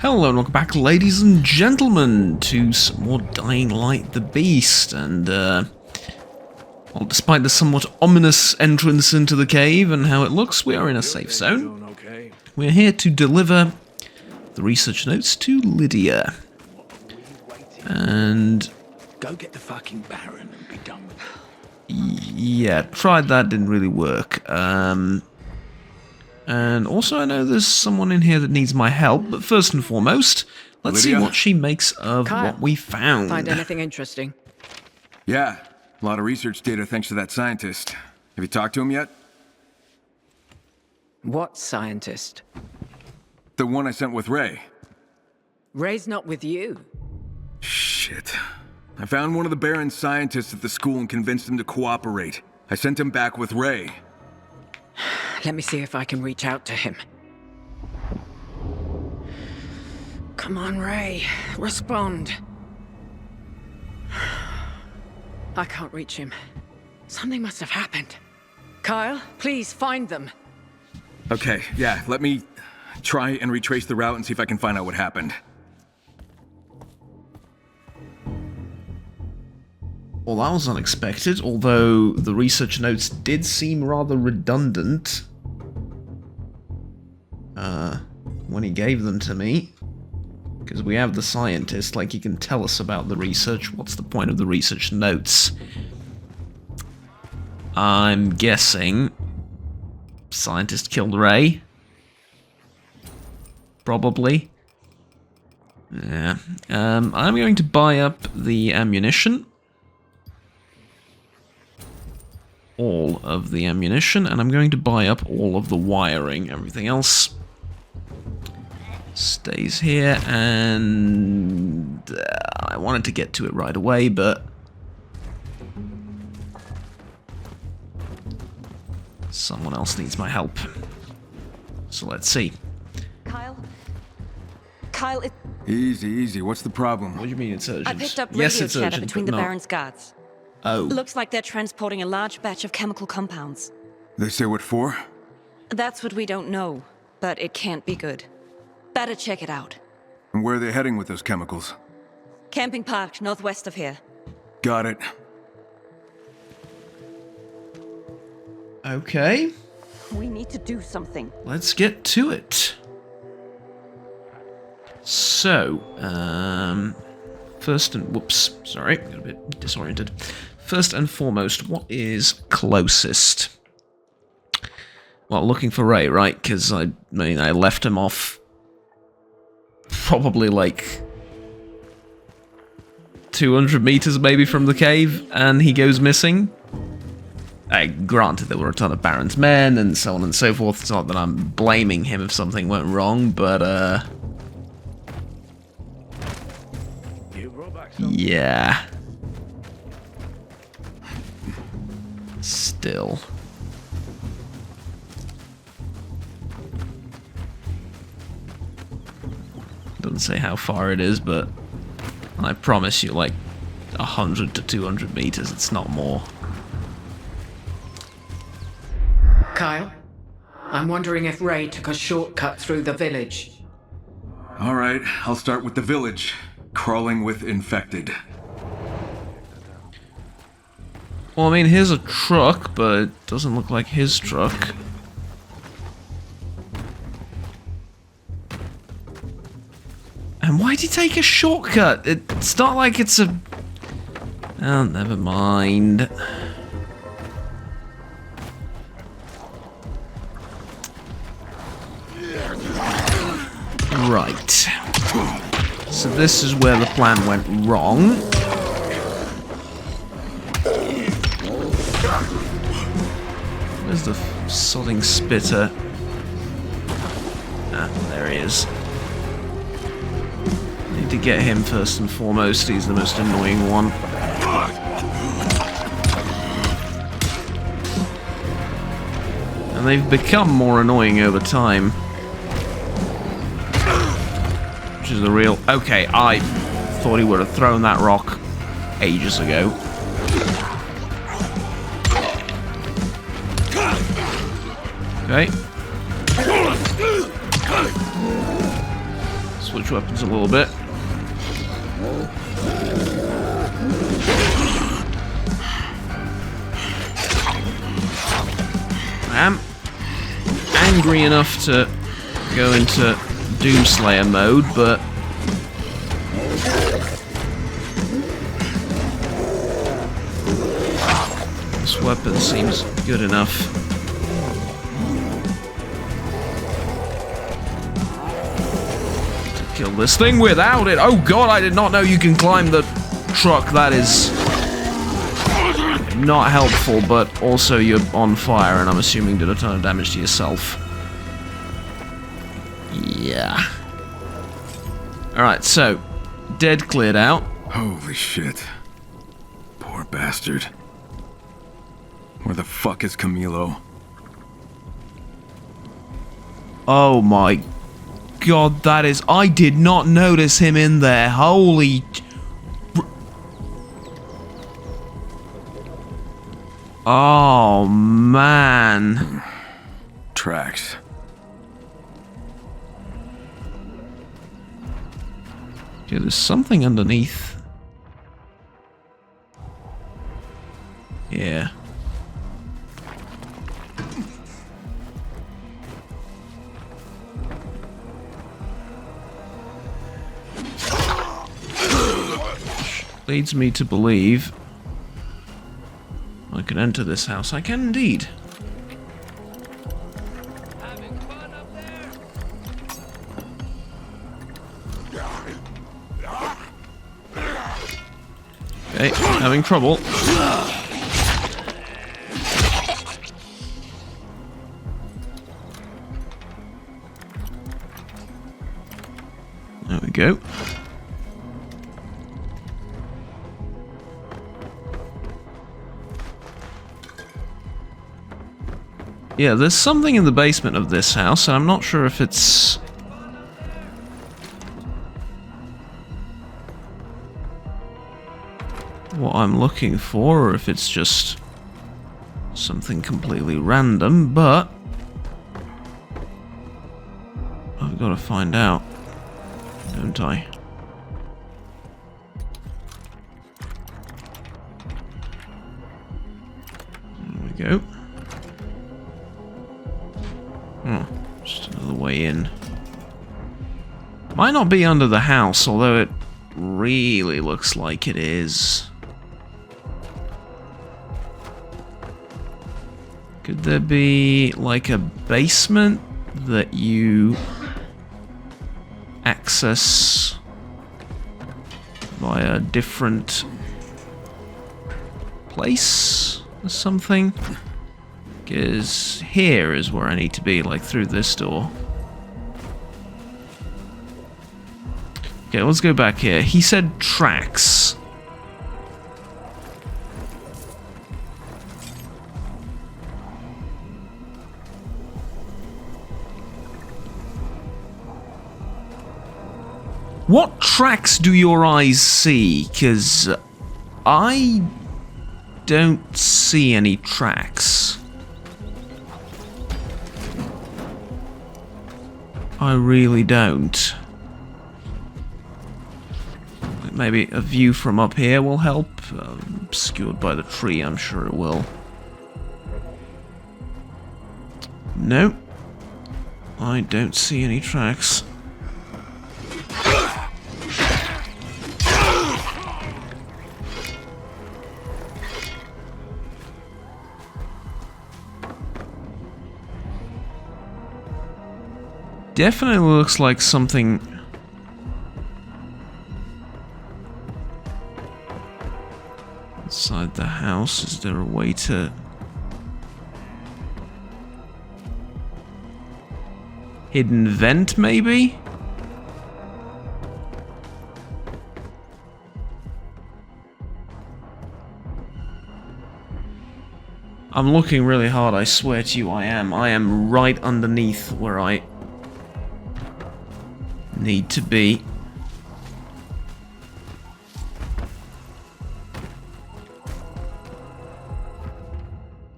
Hello and welcome back, ladies and gentlemen, to some more Dying Light the Beast, and well, despite the somewhat ominous entrance into the cave and how it looks, we are in a safe zone. We're here to deliver the research notes to Lydia. And go get the fucking Baron and be done with it. Yeah, tried that, didn't really work. And also I know there's someone in here that needs my help, but first and foremost, let's see what she makes of what we found. Find anything interesting? Yeah, a lot of research data thanks to that scientist. Have you talked to him yet? What scientist? The one I sent with Ray. Ray's not with you. Shit. I found one of the Baron's scientists at the school and convinced him to cooperate. I sent him back with Ray. Let me see if I can reach out to him. Come on, Ray. Respond. I can't reach him. Something must have happened. Kyle, please find them. Okay, yeah, let me try and retrace the route and see if I can find out what happened. Well, that was unexpected, although the research notes did seem rather redundant when he gave them to me. Because we have the scientist, like he can tell us about the research. What's the point of the research notes? I'm guessing scientist killed Ray. Probably. Yeah. I'm going to buy up the ammunition. All of the ammunition, and I'm going to buy up all of the wiring. Everything else stays here, and I wanted to get to it right away, but someone else needs my help. So let's see. Kyle, it... Easy, easy. What's the problem? What do you mean it's urgent? I picked up radio yes, it's chatter urgent, between but the not. Baron's guards. Oh. Looks like they're transporting a large batch of chemical compounds. They say what for? That's what we don't know, but it can't be good. Better check it out. And where are they heading with those chemicals? Camping park, northwest of here. Got it. Okay. We need to do something. Let's get to it. So, first and... whoops, sorry, got a bit disoriented. First and foremost, what is closest? Well, looking for Ray, right? Because, I mean, I left him off probably like 200 meters maybe from the cave, and he goes missing. Granted, there were a ton of Baron's men and so on and so forth. It's not that I'm blaming him if something went wrong, but, yeah. Still. Doesn't say how far it is, but I promise you, like 100 to 200 meters, it's not more. Kyle, I'm wondering if Ray took a shortcut through the village. All right, I'll start with the village. Crawling with infected. Well, I mean, here's a truck, but it doesn't look like his truck. And why'd he take a shortcut? It's not like it's a... Oh, never mind. Right. So this is where the plan went wrong. Where's the sodding spitter? Ah, there he is. Need to get him first and foremost. He's the most annoying one. And they've become more annoying over time. Which is the real... Okay, I thought he would have thrown that rock ages ago. Okay. Switch weapons a little bit. I am angry enough to go into Doomslayer mode, but this weapon seems good enough. To kill this thing without it. Oh god, I did not know you can climb the truck. That is not helpful, but also you're on fire, and I'm assuming did a ton of damage to yourself. Yeah. Alright, so, dead cleared out. Holy shit. Poor bastard. Where the fuck is Camilo? Oh my god, that is... I did not notice him in there. Holy... Oh, man. Tracks. Okay, there's something underneath. Yeah. Leads me to believe I can enter this house. I can indeed. Okay, having trouble. There we go. Yeah, there's something in the basement of this house, and I'm not sure if it's... what I'm looking for, or if it's just something completely random, but I've got to find out, don't I? There we go. Oh, just another way in. Might not be under the house, although it really looks like it is. Could there be like a basement that you access via a different place or something? Because here is where I need to be, like through this door. Okay, let's go back here. He said tracks. What tracks do your eyes see? Because I don't see any tracks. I really don't. Maybe a view from up here will help. Obscured by the tree, I'm sure it will. No. I don't see any tracks. Definitely looks like something inside the house. Is there a way to... hidden vent, maybe? I'm looking really hard, I swear to you I am. I am right underneath where I need to be.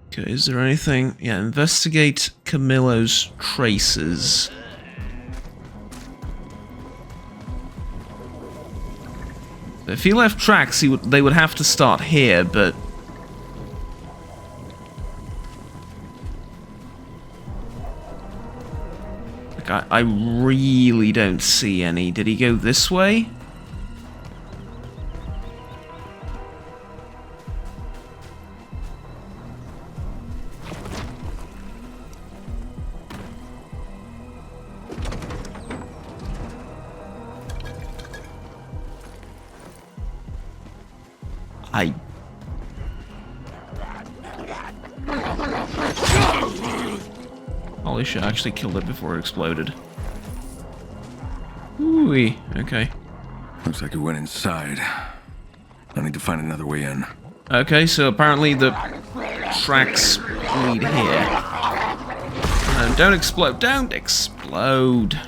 Okay, is there anything? Yeah, investigate Camilo's traces. If he left tracks, they would have to start here, but... like, I really don't see any. Did he go this way? Holy shit, I actually killed it before it exploded. Ooh, okay. Looks like it went inside. I need to find another way in. Okay, so apparently the tracks lead here. No, don't explode. Don't explode.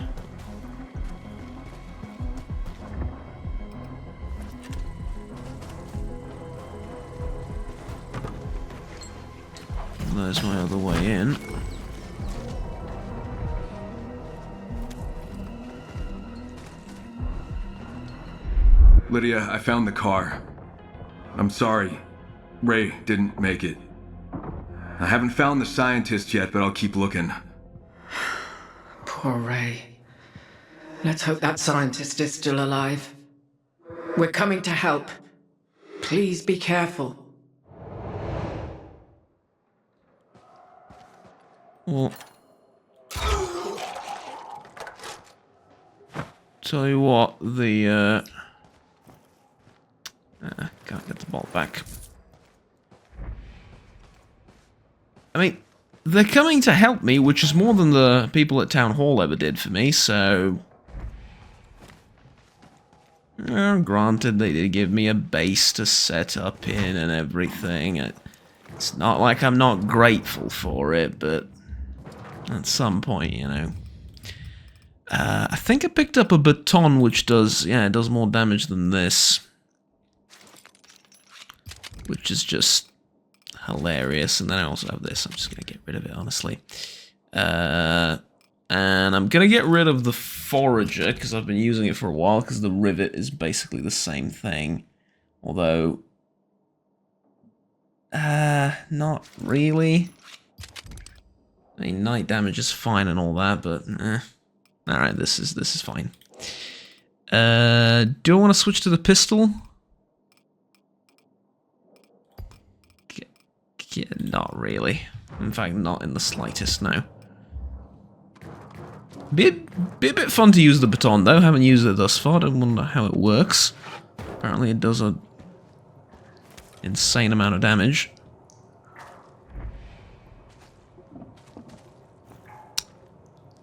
There's my other way in. Lydia, I found the car. I'm sorry. Ray didn't make it. I haven't found the scientist yet, but I'll keep looking. Poor Ray. Let's hope that scientist is still alive. We're coming to help. Please be careful. Well, tell you what, can't get the bolt back. I mean, they're coming to help me, which is more than the people at Town Hall ever did for me, so... granted, they did give me a base to set up in and everything. It's not like I'm not grateful for it, but at some point, you know. I think I picked up a baton which does, yeah, it does more damage than this. Which is just hilarious. And then I also have this. I'm just going to get rid of it, honestly. And I'm going to get rid of the forager, because I've been using it for a while, because the rivet is basically the same thing. Although... not really. I mean, night damage is fine and all that, but alright, this is fine. Do I want to switch to the pistol? Yeah, not really. In fact, not in the slightest, no. Be a bit fun to use the baton, though. Haven't used it thus far. Don't wonder how it works. Apparently it does a insane amount of damage.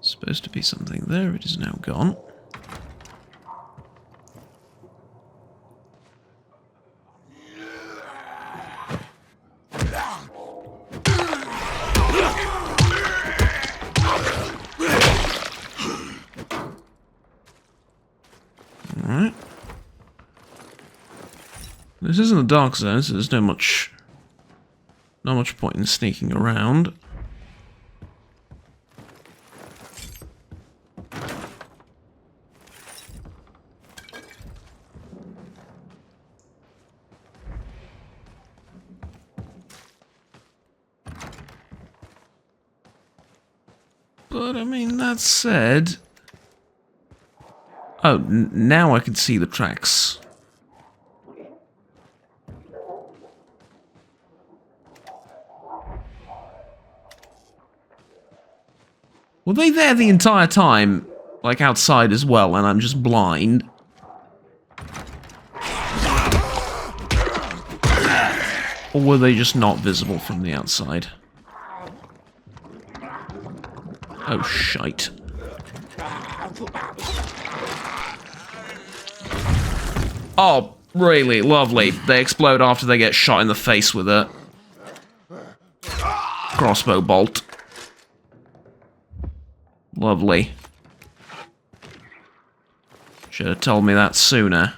Supposed to be something there. It is now gone. Alright. This isn't a dark zone, so there's not much point in sneaking around. But, I mean, that said... Oh, now I can see the tracks. Were they there the entire time? Like, outside as well, and I'm just blind? Or were they just not visible from the outside? Oh, shite. Oh, really? Lovely. They explode after they get shot in the face with a crossbow bolt. Lovely. Should have told me that sooner.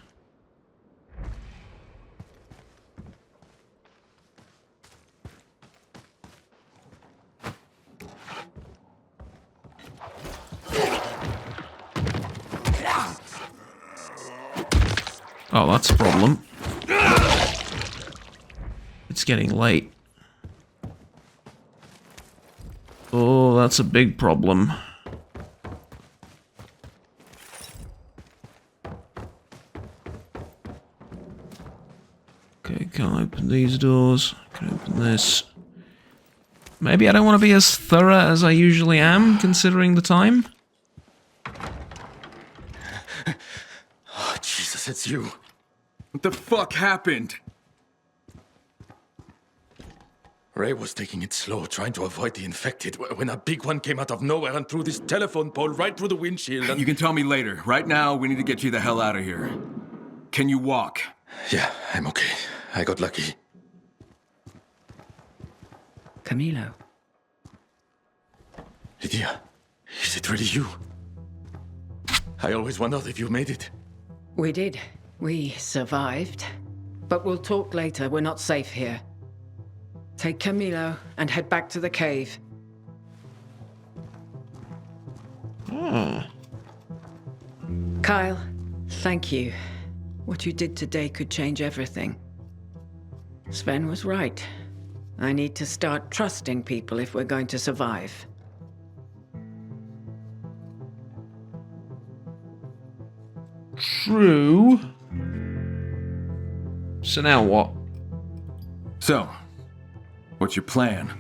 Oh, that's a problem. It's getting late. Oh, that's a big problem. Okay, can't open these doors. Can open this. Maybe I don't want to be as thorough as I usually am, considering the time. Oh, Jesus, it's you. What the fuck happened? Ray was taking it slow, trying to avoid the infected, when a big one came out of nowhere and threw this telephone pole right through the windshield and... You can tell me later. Right now, we need to get you the hell out of here. Can you walk? Yeah, I'm okay. I got lucky. Camilo. Lydia, is it really you? I always wondered if you made it. We did. We survived. But we'll talk later. We're not safe here. Take Camilo and head back to the cave. Kyle, thank you. What you did today could change everything. Sven was right. I need to start trusting people if we're going to survive. True. So now what? So, what's your plan?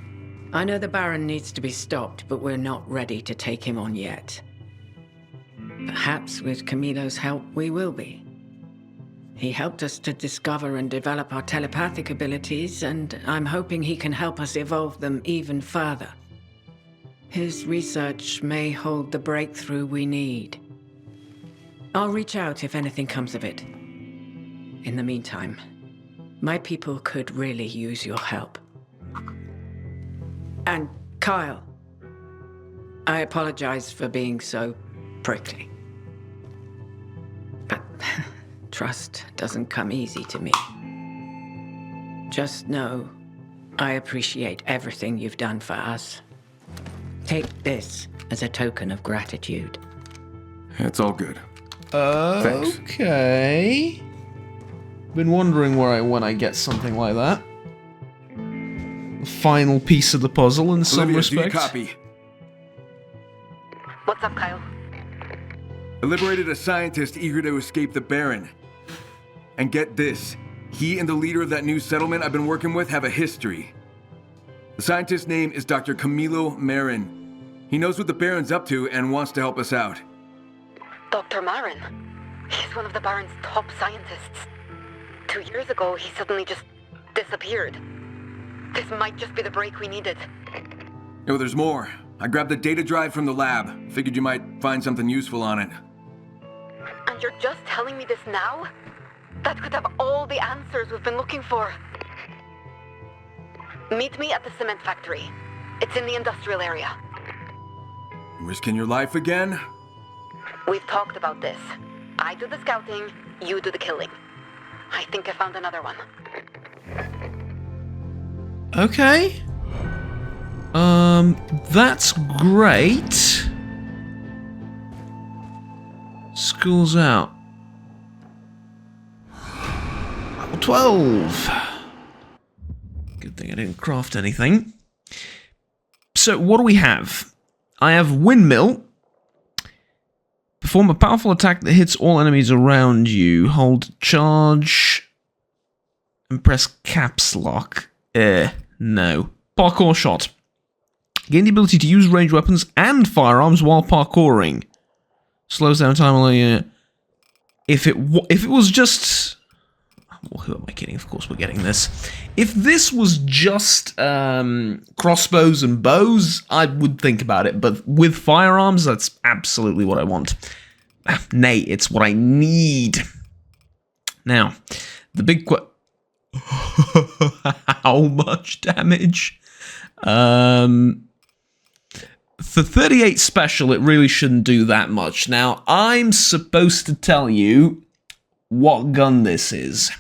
I know the Baron needs to be stopped, but we're not ready to take him on yet. Perhaps with Camilo's help, we will be. He helped us to discover and develop our telepathic abilities, and I'm hoping he can help us evolve them even further. His research may hold the breakthrough we need. I'll reach out if anything comes of it. In the meantime, my people could really use your help. And Kyle, I apologize for being so prickly. But trust doesn't come easy to me. Just know I appreciate everything you've done for us. Take this as a token of gratitude. It's all good. Thanks. Okay. Been wondering where when I get something like that. The final piece of the puzzle in some Olivia, do you respects. copy? What's up, Kyle? I liberated a scientist eager to escape the Baron. And get this, he and the leader of that new settlement I've been working with have a history. The scientist's name is Dr. Camilo Marin. He knows what the Baron's up to and wants to help us out. Dr. Marin. He's one of the Baron's top scientists. 2 years ago, he suddenly just disappeared. This might just be the break we needed. Oh, there's more. I grabbed the data drive from the lab. Figured you might find something useful on it. And you're just telling me this now? That could have all the answers we've been looking for. Meet me at the cement factory. It's in the industrial area. Risking your life again? We've talked about this. I do the scouting, you do the killing. I think I found another one. Okay. That's great. School's out. Level 12. Good thing I didn't craft anything. So, what do we have? I have Windmill. Perform a powerful attack that hits all enemies around you. Hold charge and press caps lock. No. Parkour shot. Gain the ability to use ranged weapons and firearms while parkouring. Slows down time. If it was just... Well, who am I kidding? Of course we're getting this. If this was just crossbows and bows, I would think about it. But with firearms, that's absolutely what I want. Nay, it's what I need. Now, the big how much damage? For 38 special, it really shouldn't do that much. Now, I'm supposed to tell you what gun this is.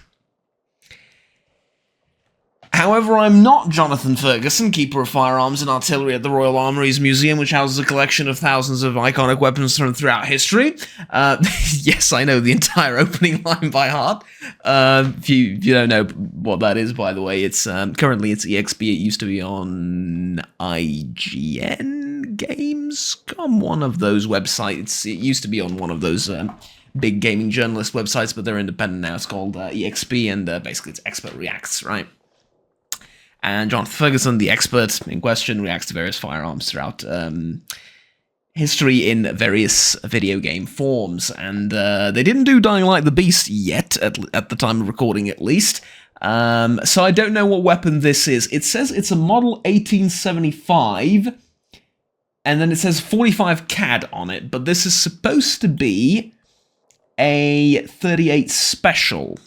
However, I'm not Jonathan Ferguson, Keeper of Firearms and Artillery at the Royal Armouries Museum, which houses a collection of thousands of iconic weapons from throughout history. Yes, I know the entire opening line by heart. If you don't know what that is, by the way, it's currently it's EXP. It used to be on IGN Gamescom, one of those websites. It used to be on one of those big gaming journalist websites, but they're independent now. It's called EXP, and basically it's Expert Reacts, right? And Jonathan Ferguson, the expert in question, reacts to various firearms throughout history in various video game forms. And they didn't do Dying Light the Beast yet, at the time of recording at least. So I don't know what weapon this is. It says it's a model 1875, and then it says 45 CAD on it, but this is supposed to be a 38 Special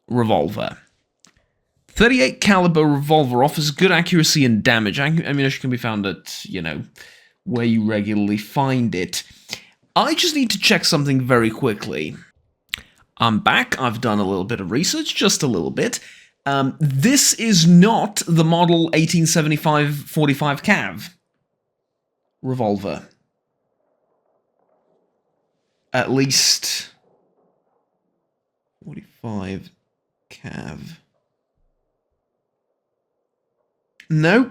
revolver. 38 caliber revolver offers good accuracy and damage. Ammunition can be found at, where you regularly find it. I just need to check something very quickly. I'm back. I've done a little bit of research, just a little bit. This is not the model 1875 45 Cav revolver. At least 45 Cav. No.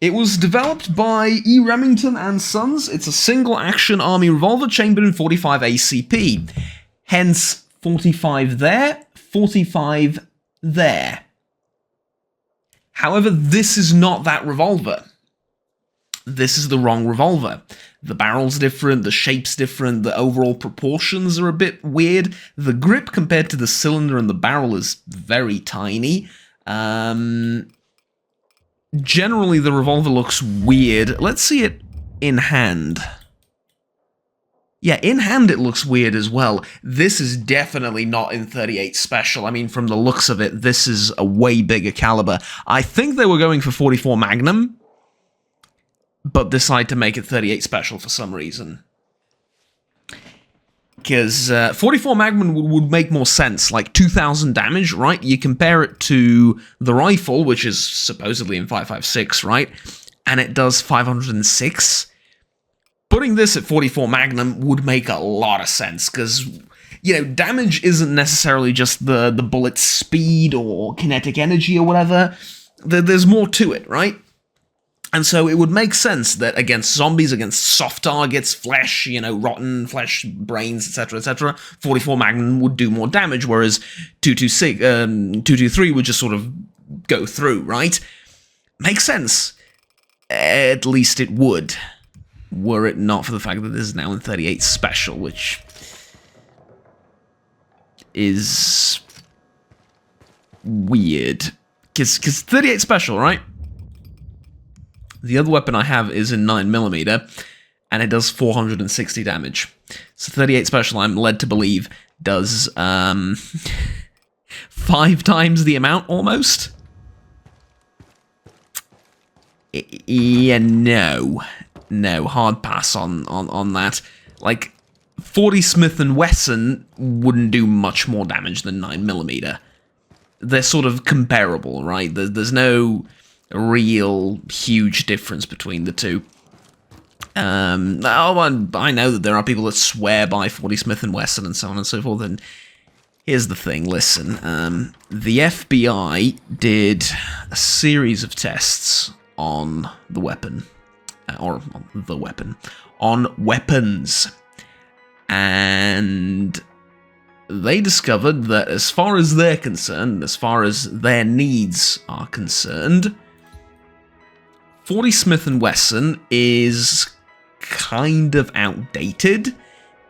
It was developed by E. Remington and Sons. It's a single-action army revolver chambered in 45 ACP. Hence, 45 there, 45 there. However, this is not that revolver. This is the wrong revolver. The barrel's different, the shape's different, the overall proportions are a bit weird. The grip compared to the cylinder and the barrel is very tiny. Generally, the revolver looks weird. Let's see it in hand. Yeah, in hand it looks weird as well. This is definitely not in 38 Special. I mean, from the looks of it, this is a way bigger caliber. I think they were going for 44 Magnum, but decided to make it 38 Special for some reason. Because 44 Magnum would make more sense, like 2,000 damage, right? You compare it to the rifle, which is supposedly in 5.56, right? And it does 506. Putting this at 44 Magnum would make a lot of sense, because, damage isn't necessarily just the bullet's speed or kinetic energy or whatever. There's more to it, right? And so it would make sense that against zombies, against soft targets, flesh, rotten flesh, brains, etc., 44 Magnum would do more damage, whereas 223 would just sort of go through, right? Makes sense. At least it would, were it not for the fact that this is now in 38 Special, which is weird. Because 38 Special, right? The other weapon I have is in 9mm, and it does 460 damage. So 38 Special, I'm led to believe, does 5 times the amount, almost? Yeah, no, hard pass on that. Like, 40 Smith & Wesson wouldn't do much more damage than 9mm. They're sort of comparable, right? There's no real huge difference between the two. I know that there are people that swear by 40 Smith & Wesson and so on and so forth, and here's the thing, listen. The FBI did a series of tests on the weapon, on weapons, and they discovered that as far as they're concerned, as far as their needs are concerned, 40 Smith & Wesson is kind of outdated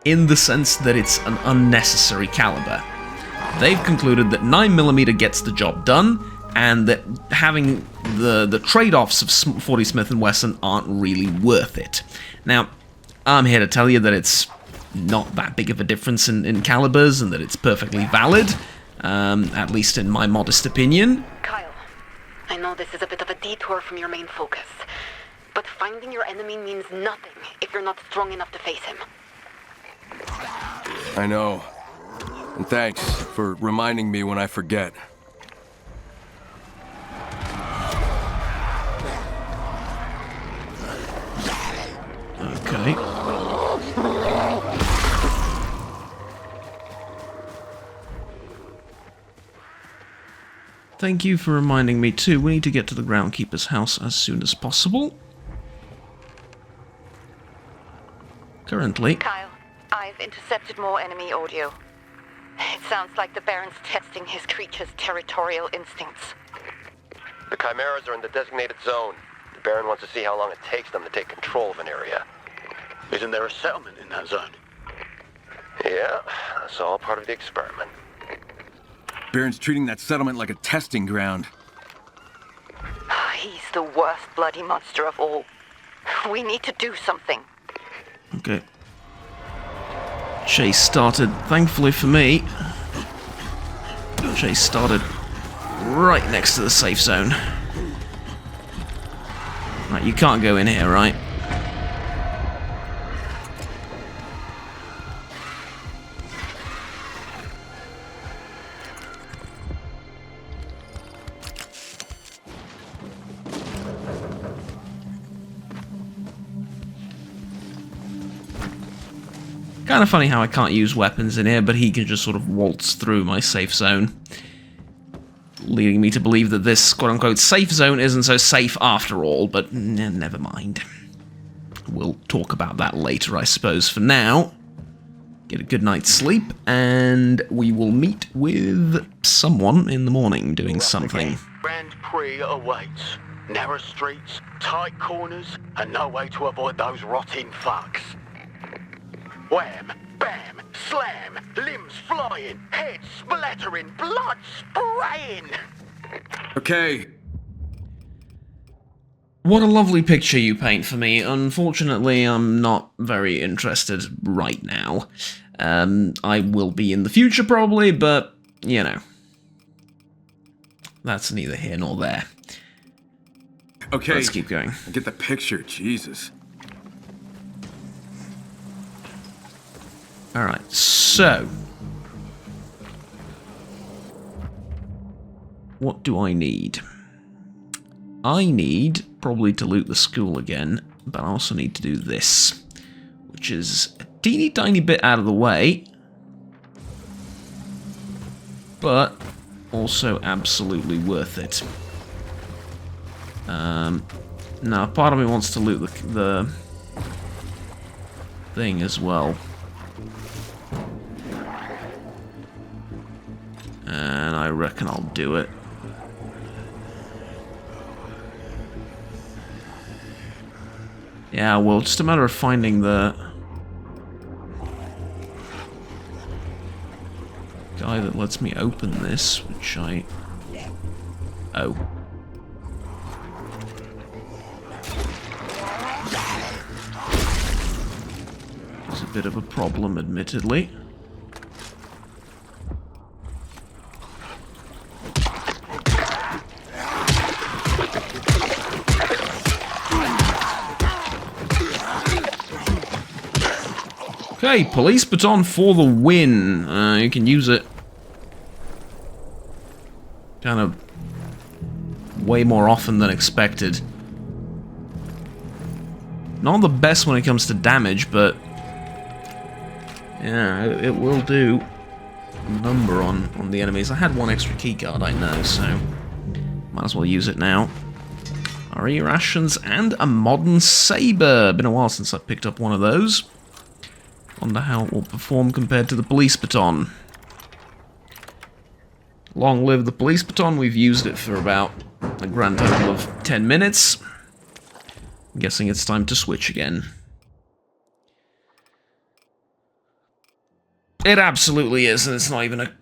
in the sense that it's an unnecessary caliber. They've concluded that 9mm gets the job done, and that having the trade-offs of 40 Smith & Wesson aren't really worth it. Now, I'm here to tell you that it's not that big of a difference in calibers, and that it's perfectly valid, at least in my modest opinion. Kyle, I know this is a bit of a detour from your main focus, but finding your enemy means nothing if you're not strong enough to face him. I know. And thanks for reminding me when I forget. Okay. Thank you for reminding me too. We need to get to the groundkeeper's house as soon as possible. Currently... Kyle, I've intercepted more enemy audio. It sounds like the Baron's testing his creature's territorial instincts. The Chimeras are in the designated zone. The Baron wants to see how long it takes them to take control of an area. Isn't there a settlement in that zone? Yeah, that's all part of the experiment. Baron's treating that settlement like a testing ground. He's the worst bloody monster of all. We need to do something. Okay. Chase started, thankfully for me, Chase started right next to the safe zone. Right, you can't go in here, right? Kind of funny how I can't use weapons in here, but he can just sort of waltz through my safe zone. Leading me to believe that this quote-unquote safe zone isn't so safe after all, but never mind. We'll talk about that later, I suppose. For now, get a good night's sleep, and we will meet with someone in the morning doing something. Grand Prix awaits. Narrow streets, tight corners, and no way to avoid those rotting fucks. Wham! Bam! Slam! Limbs flying! Heads splattering! Blood spraying! Okay. What a lovely picture you paint for me. Unfortunately, I'm not very interested right now. I will be in the future probably, but, you know. That's neither here nor there. Okay. Let's keep going. I get the picture, Jesus. Alright, so... what do I need? I need probably to loot the school again, but I also need to do this, which is a teeny tiny bit out of the way, but also absolutely worth it. Now, part of me wants to loot the thing as well. And I reckon I'll do it. Yeah, well, just a matter of finding the guy that lets me open this, which I... oh. It's a bit of a problem, admittedly. Okay, police baton for the win. You can use it kind of way more often than expected. Not the best when it comes to damage, but yeah, it will do a number on the enemies. I had one extra keycard, I know, so might as well use it now. RE rations and a modern saber. Been a while since I picked up one of those. Wonder how it will perform compared to the police baton. Long live the police baton. We've used it for about a grand total of 10 minutes. I'm guessing it's time to switch again. It absolutely is, and it's not even a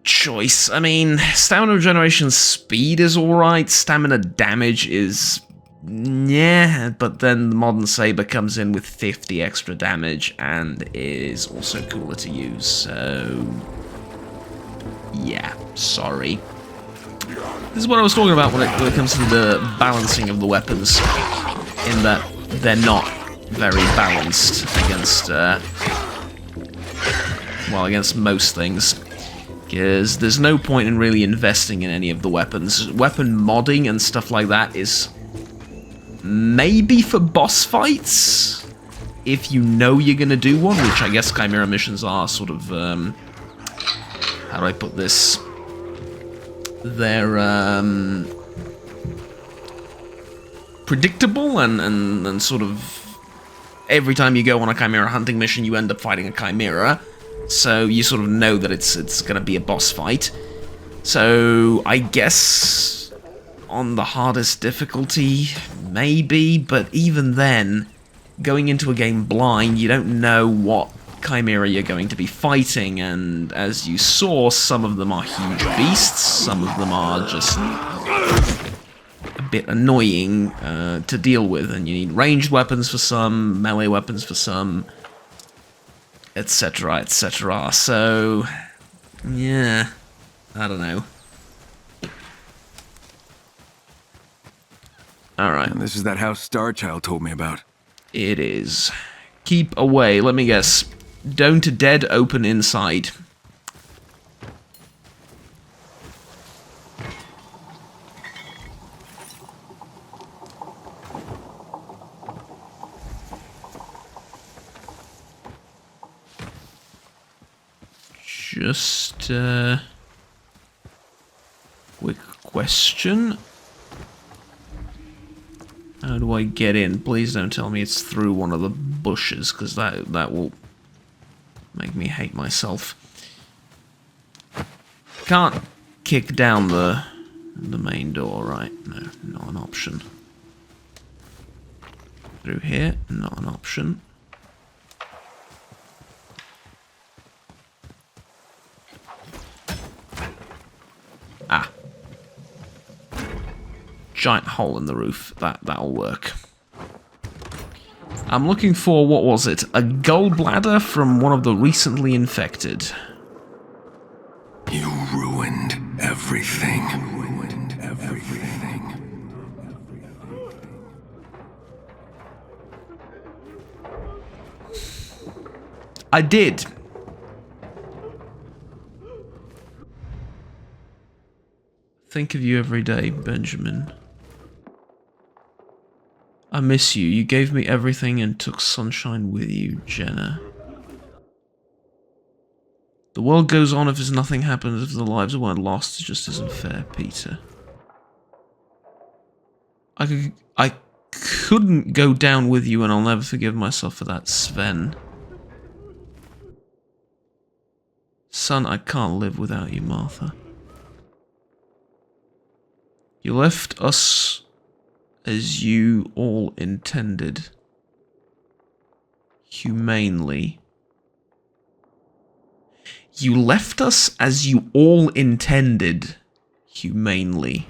choice. I mean, stamina regeneration speed is alright, stamina damage is... yeah, but then the modern saber comes in with 50 extra damage and is also cooler to use, so... yeah, sorry. This is what I was talking about when it comes to the balancing of the weapons, in that they're not very balanced against, well, against most things. Because there's no point in really investing in any of the weapons. Weapon modding and stuff like that is maybe for boss fights, if you know you're going to do one, which I guess Chimera missions are sort of, how do I put this? They're predictable and sort of every time you go on a Chimera hunting mission, you end up fighting a Chimera. So you sort of know that it's going to be a boss fight. So I guess on the hardest difficulty, maybe, but even then, going into a game blind, you don't know what Chimera you're going to be fighting, and as you saw, some of them are huge beasts, some of them are just a bit annoying to deal with, and you need ranged weapons for some, melee weapons for some, etc, etc. So, yeah, I don't know. Alright. And this is that house Starchild told me about. It is. Keep away, let me guess. Don't dead open inside. Just quick question. How do I get in? Please don't tell me it's through one of the bushes, because that will make me hate myself. Can't kick down the main door, right? No, not an option. Through here, not an option. Ah. Giant hole in the roof. That'll work. I'm looking for, what was it? A gallbladder from one of the recently infected. You ruined everything. Ruined everything. I did. Think of you every day, Benjamin. I miss you. You gave me everything and took sunshine with you, Jenna. The world goes on if nothing happens, if the lives weren't lost. It just isn't fair, Peter. I couldn't go down with you, and I'll never forgive myself for that, Sven. Son, I can't live without you, Martha. You left us as you all intended. Humanely. You left us as you all intended. Humanely.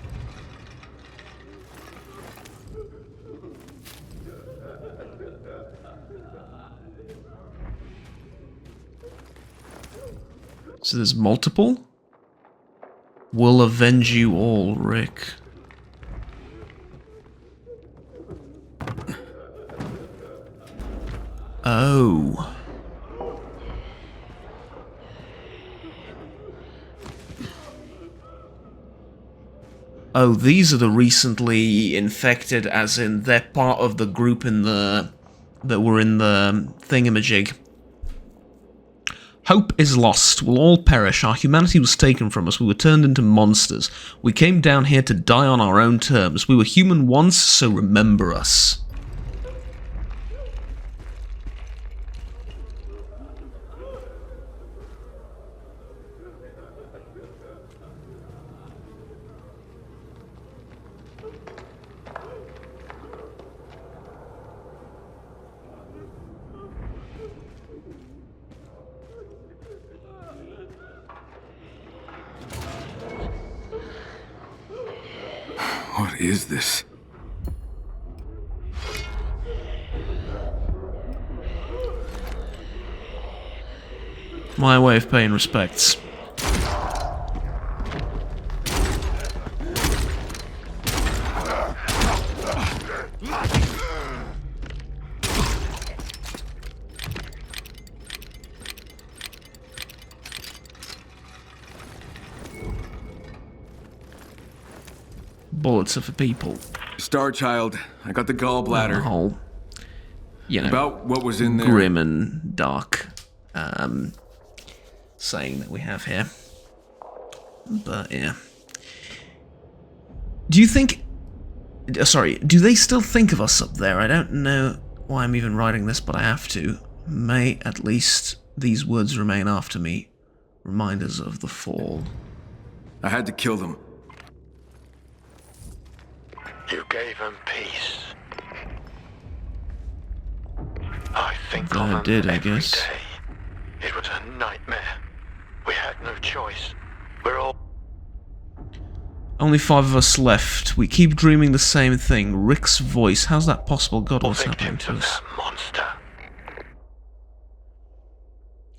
So there's multiple? We'll avenge you all, Rick. Oh. Oh, these are the recently infected, as in they're part of the group in the... that were in the thingamajig. Hope is lost. We'll all perish. Our humanity was taken from us. We were turned into monsters. We came down here to die on our own terms. We were human once, so remember us. What is this? My way of paying respects. bullets are for people. Star Child, I got the The gallbladder. whole, you know, About what was in there. grim and dark saying that we have here. But yeah. Do you think... sorry, do they still think of us up there? I don't know why I'm even writing this, but I have to. May at least these words remain after me. Reminders of the fall. I had to kill them. You gave them peace. I think I of them did, I every guess. day. It was a nightmare. We had no choice. We're all... Only 5 of us left. We keep dreaming the same thing. Rick's voice. How's that possible? God, what's happening victims to of us? that monster.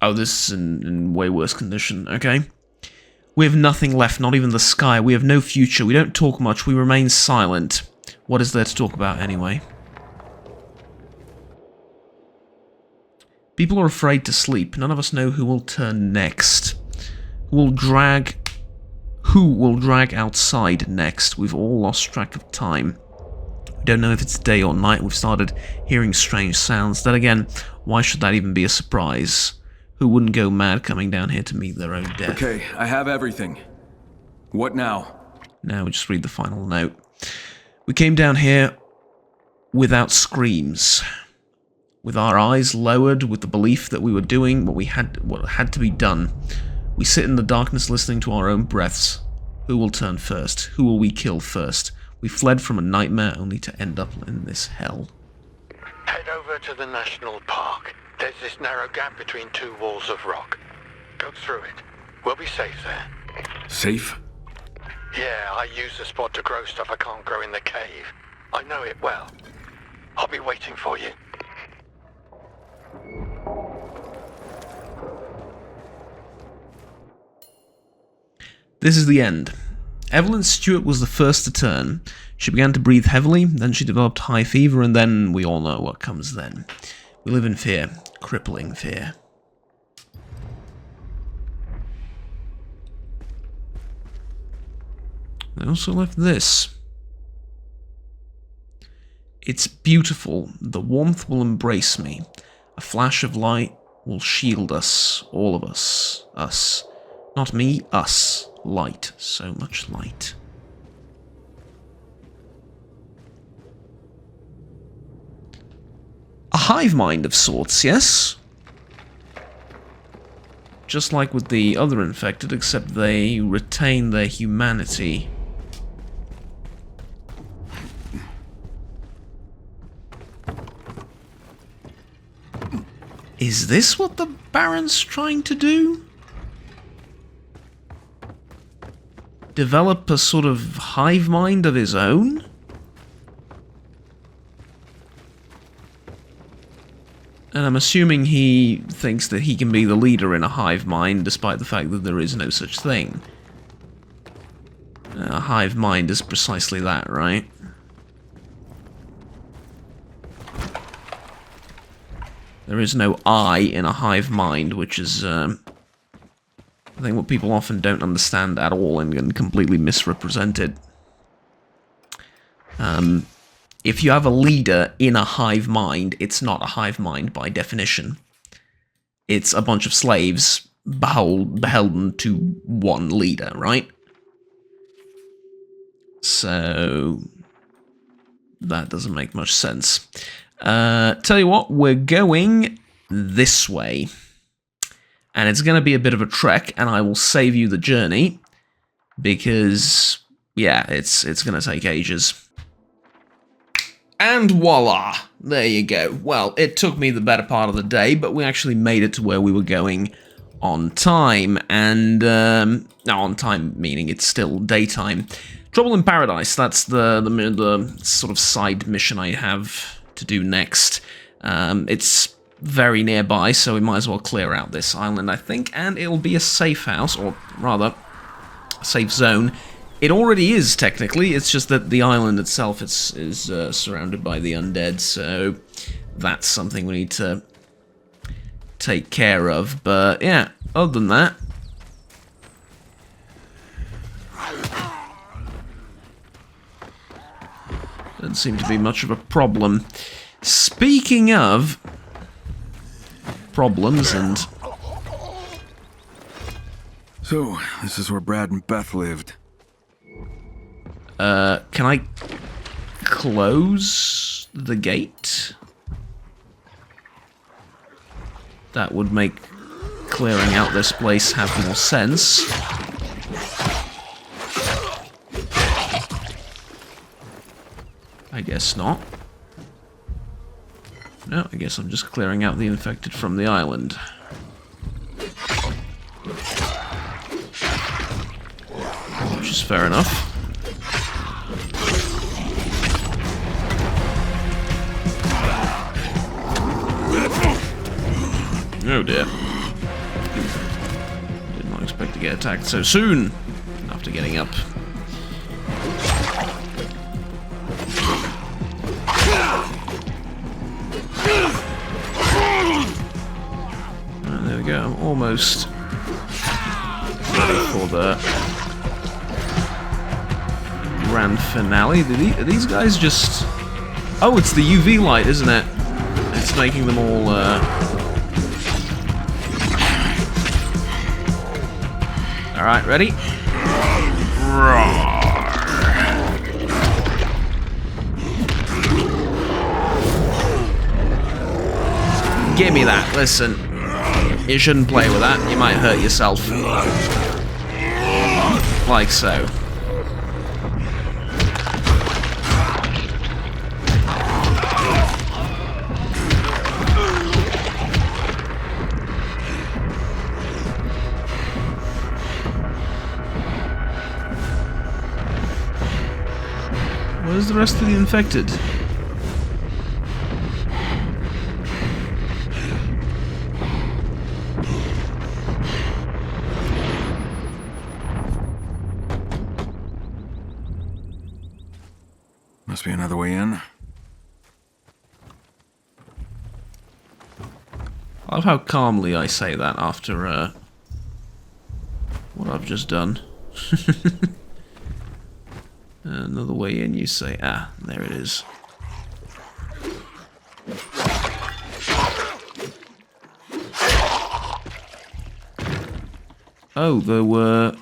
Oh, this is in way worse condition. Okay. We have nothing left, not even the sky. We have no future. We don't talk much. We remain silent. What is there to talk about anyway? People are afraid to sleep. None of us know who will turn next. Who will drag outside next? We've all lost track of time. We don't know if it's day or night. We've started hearing strange sounds. Then again, why should that even be a surprise? Who wouldn't go mad coming down here to meet their own death? Okay, I have everything. What now? Now we just read the final note. We came down here without screams. With our eyes lowered, with the belief that we were doing what had to be done. We sit in the darkness listening to our own breaths. Who will turn first? Who will we kill first? We fled from a nightmare only to end up in this hell. Head over to the national park. There's this narrow gap between 2 walls of rock. Go through it. We'll be safe there. Safe? Yeah, I use the spot to grow stuff I can't grow in the cave. I know it well. I'll be waiting for you. This is the end. Evelyn Stewart was the first to turn. She began to breathe heavily, then she developed high fever, and then we all know what comes then. We live in fear. Crippling fear. They also left this. It's beautiful. The warmth will embrace me. A flash of light will shield us. All of us. Us. Not me, us. Light. So much light. A hive mind of sorts, yes? Just like with the other infected, except they retain their humanity. Is this what the Baron's trying to do? Develop a sort of hive mind of his own? And I'm assuming he thinks that he can be the leader in a hive mind, despite the fact that there is no such thing. A hive mind is precisely that, right? There is no I in a hive mind, which is, I think what people often don't understand at all and completely misrepresent it. If you have a leader in a hive mind, it's not a hive mind by definition. It's a bunch of slaves beholden to one leader, right? So that doesn't make much sense. Tell you what, we're going this way. And it's going to be a bit of a trek, and I will save you the journey. Because, yeah, it's going to take ages. And voila! There you go. Well, it took me the better part of the day, but we actually made it to where we were going on time. And, on time meaning it's still daytime. Trouble in Paradise, that's the sort of side mission I have to do next. It's very nearby, so we might as well clear out this island, I think, and it'll be a safe house, or rather, a safe zone. It already is, technically, it's just that the island itself is surrounded by the undead, so that's something we need to take care of. But, yeah, other than that... Doesn't seem to be much of a problem. Speaking of problems and... So, this is where Brad and Beth lived. Can I close the gate? That would make clearing out this place have more sense. I guess not. No, I guess I'm just clearing out the infected from the island. Which is fair enough. Oh dear. Did not expect to get attacked so soon after getting up. And there we go, I'm almost ready for the grand finale. Are these guys just... Oh, it's the UV light, isn't it? It's making them all... Alright, ready? Roar. Give me that, listen. You shouldn't play with that, you might hurt yourself. Like so. Where's the rest of the infected? Must be another way in. I love how calmly I say that after what I've just done. Another way in, you say, ah, there it is. Oh, there were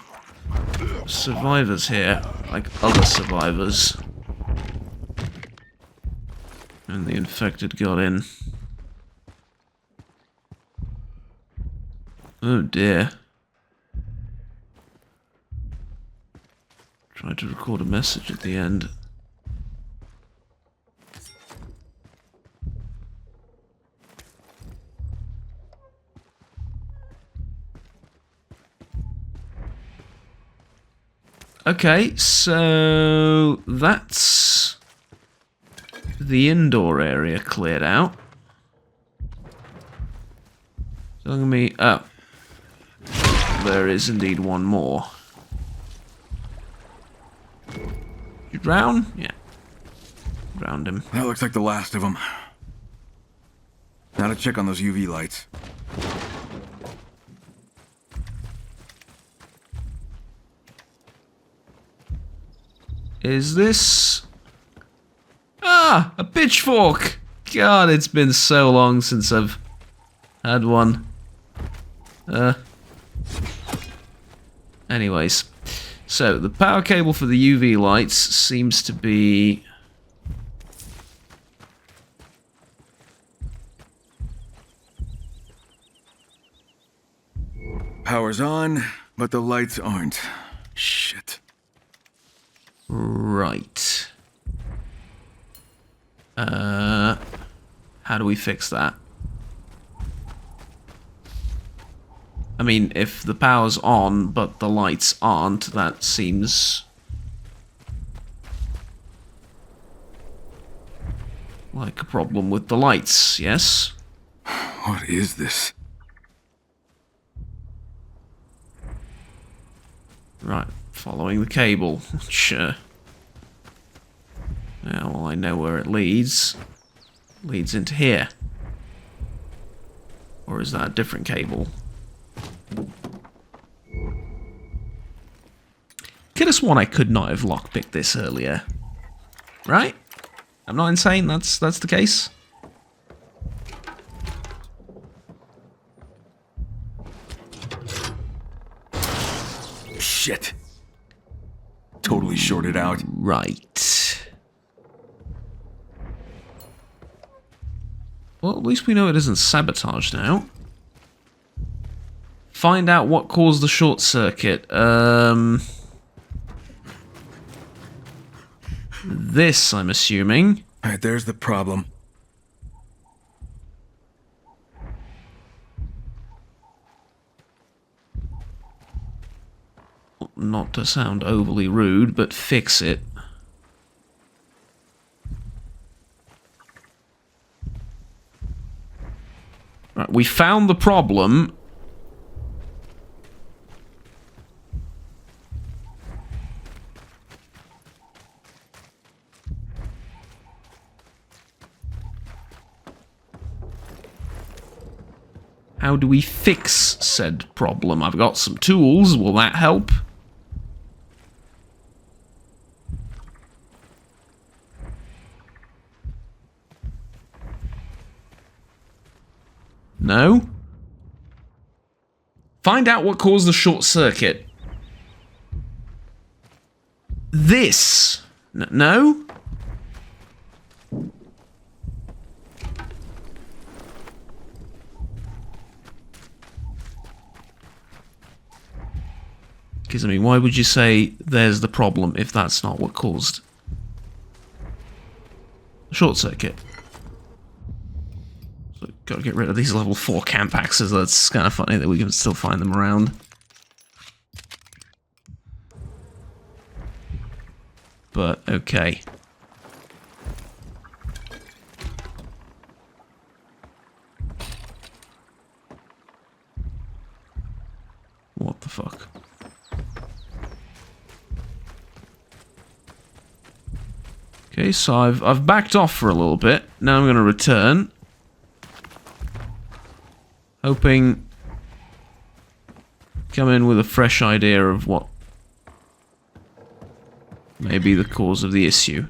survivors here, like other survivors. And the infected got in. Oh dear. Tried to record a message at the end. Okay, so that's the indoor area cleared out. So I'm gonna be... Oh. There is indeed one more. You drown? Yeah. Drowned him. That looks like the last of them. Now to check on those UV lights. Is this... Ah! A pitchfork! God, it's been so long since I've had one. Anyways. So, the power cable for the UV lights seems to be... Power's on, but the lights aren't. Shit. Right. How do we fix that? I mean, if the power's on, but the lights aren't, that seems... like a problem with the lights, yes? What is this? Right, following the cable. Sure. Yeah, well, I know where it leads. Leads into here. Or is that a different cable? Could have sworn I could not have lockpicked this earlier. Right? I'm not insane, that's the case. Shit. Totally shorted out. Right. Well, at least we know it isn't sabotage now. Find out what caused the short circuit. This, I'm assuming. Alright, there's the problem. Not to sound overly rude, but fix it. Right, we found the problem. How do we fix said problem? I've got some tools. Will that help? No? Find out what caused the short circuit. This. No? Because, I mean, why would you say there's the problem if that's not what caused the short circuit? So, gotta get rid of these level 4 camp axes. That's kind of funny that we can still find them around. But, okay. What the fuck? Okay, so I've backed off for a little bit. Now I'm going to return. Hoping come in with a fresh idea of what may be the cause of the issue.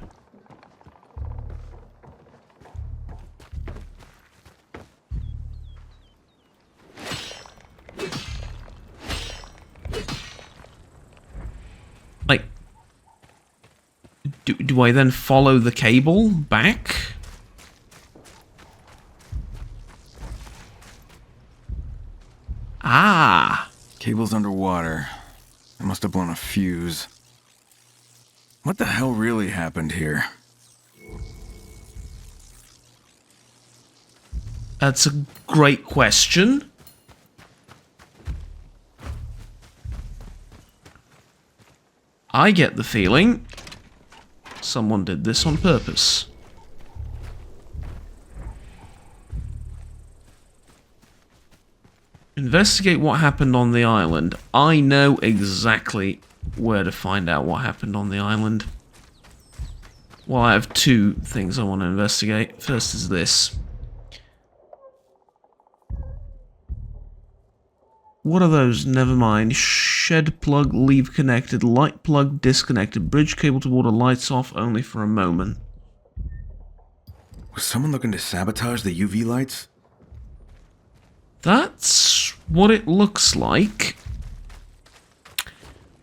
Like, do I then follow the cable back? Ah! Cable's underwater. I must have blown a fuse. What the hell really happened here? That's a great question. I get the feeling someone did this on purpose. Investigate what happened on the island. I know exactly where to find out what happened on the island. Well, I have two things I want to investigate. First is this. What are those? Never mind. Shed plug, leave connected, light plug disconnected, bridge cable to water, lights off only for a moment. Was someone looking to sabotage the UV lights? That's what it looks like.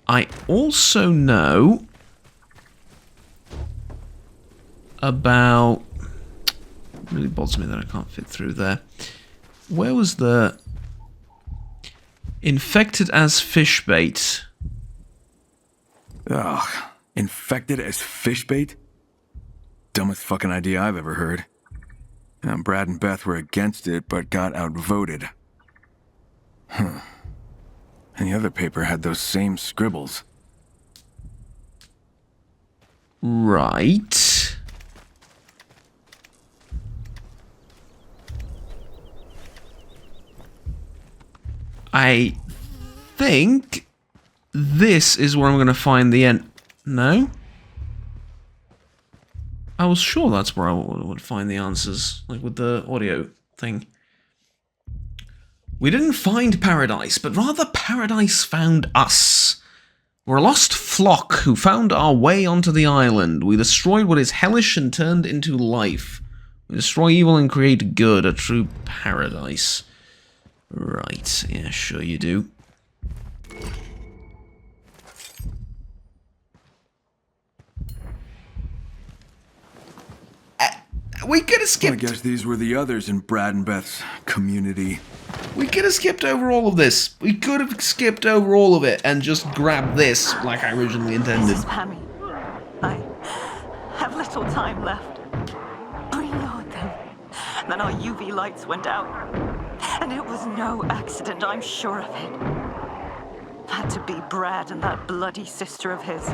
I also know about... It really bothers me that I can't fit through there. Where was the... Infected as fish bait. Ugh. Infected as fish bait? Dumbest fucking idea I've ever heard. Brad and Beth were against it, but got outvoted. Huh. And the other paper had those same scribbles. Right. I think this is where I'm going to find the end. No? I was sure that's where I would find the answers, like with the audio thing. We didn't find paradise, but rather paradise found us. We're a lost flock who found our way onto the island. We destroyed what is hellish and turned into life. We destroy evil and create good, a true paradise. Right, yeah, sure you do. We could have skipped... I guess these were the others in Brad and Beth's community. We could have skipped over all of this. We could have skipped over all of it and just grabbed this like I originally intended. This is Pammy. I have little time left. Reload them. Then our UV lights went out. And it was no accident, I'm sure of it. Had to be Brad and that bloody sister of his.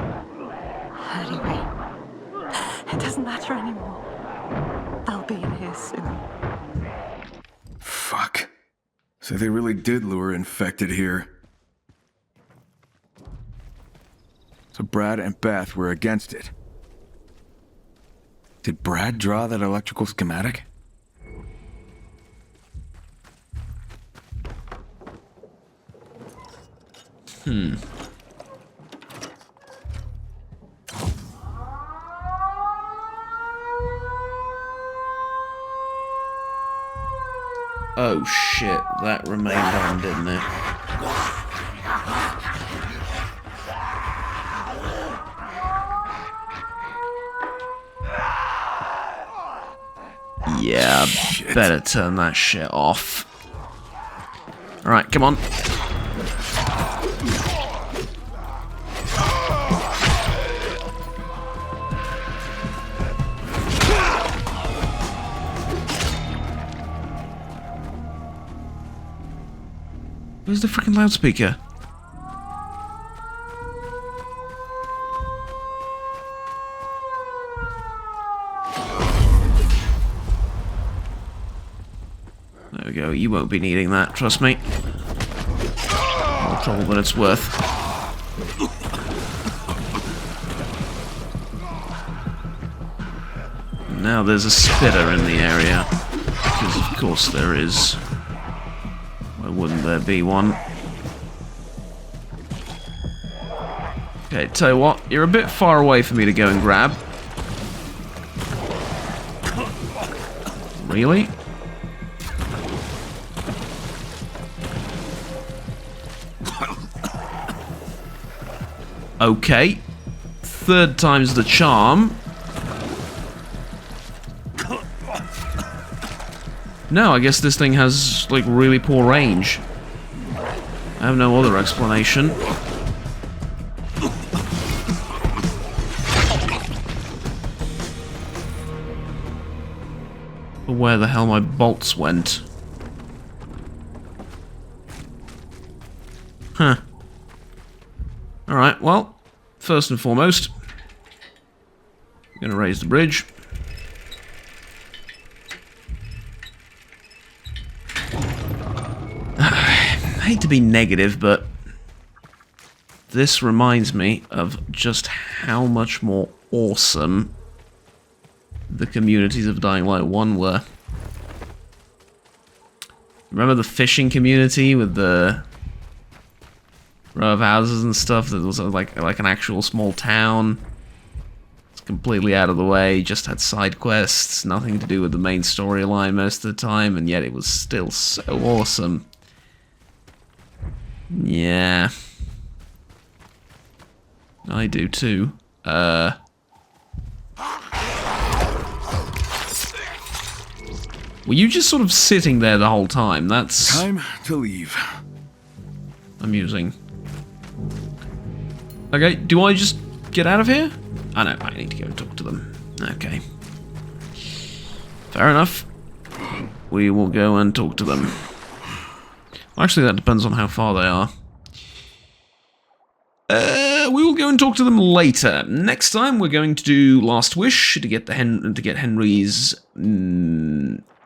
Anyway, it doesn't matter anymore. They'll be in here soon. Fuck. So they really did lure infected here. So Brad and Beth were against it. Did Brad draw that electrical schematic? Oh shit, that remained on, didn't it? Yeah, Shit. better turn that shit off. Alright, come on. Where's the freaking loudspeaker? There we go, you won't be needing that, trust me. More trouble than it's worth. Now there's a spitter in the area. Because of course there is. Why wouldn't there be one? Okay, tell you what, you're a bit far away for me to go and grab. Really? Okay. Third time's the charm. No, I guess this thing has, like, really poor range. I have no other explanation. But where the hell my bolts went? Huh. Alright, well, first and foremost, I'm gonna raise the bridge. I hate to be negative, but this reminds me of just how much more awesome the communities of Dying Light 1 were. Remember the fishing community with the row of houses and stuff that was like an actual small town? It's completely out of the way, just had side quests, nothing to do with the main storyline most of the time, and yet it was still so awesome. Yeah. I do too. Were you just sort of sitting there the whole time? That's Time to leave. amusing. Okay, do I just get out of here? Oh no, I need to go and talk to them. Okay. Fair enough. We will go and talk to them. Actually, that depends on how far they are. We will go and talk to them later. Next time, we're going to do Last Wish to get Henry's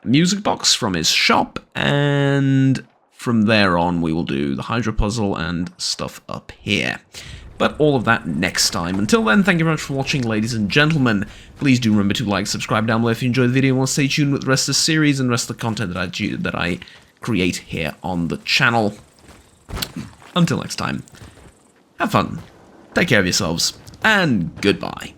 music box from his shop, and from there on, we will do the Hydra puzzle and stuff up here. But all of that next time. Until then, thank you very much for watching, ladies and gentlemen. Please do remember to like, subscribe down below if you enjoyed the video and want to stay tuned with the rest of the series and the rest of the content that I create here on the channel. Until next time, have fun. take care of yourselves, and goodbye.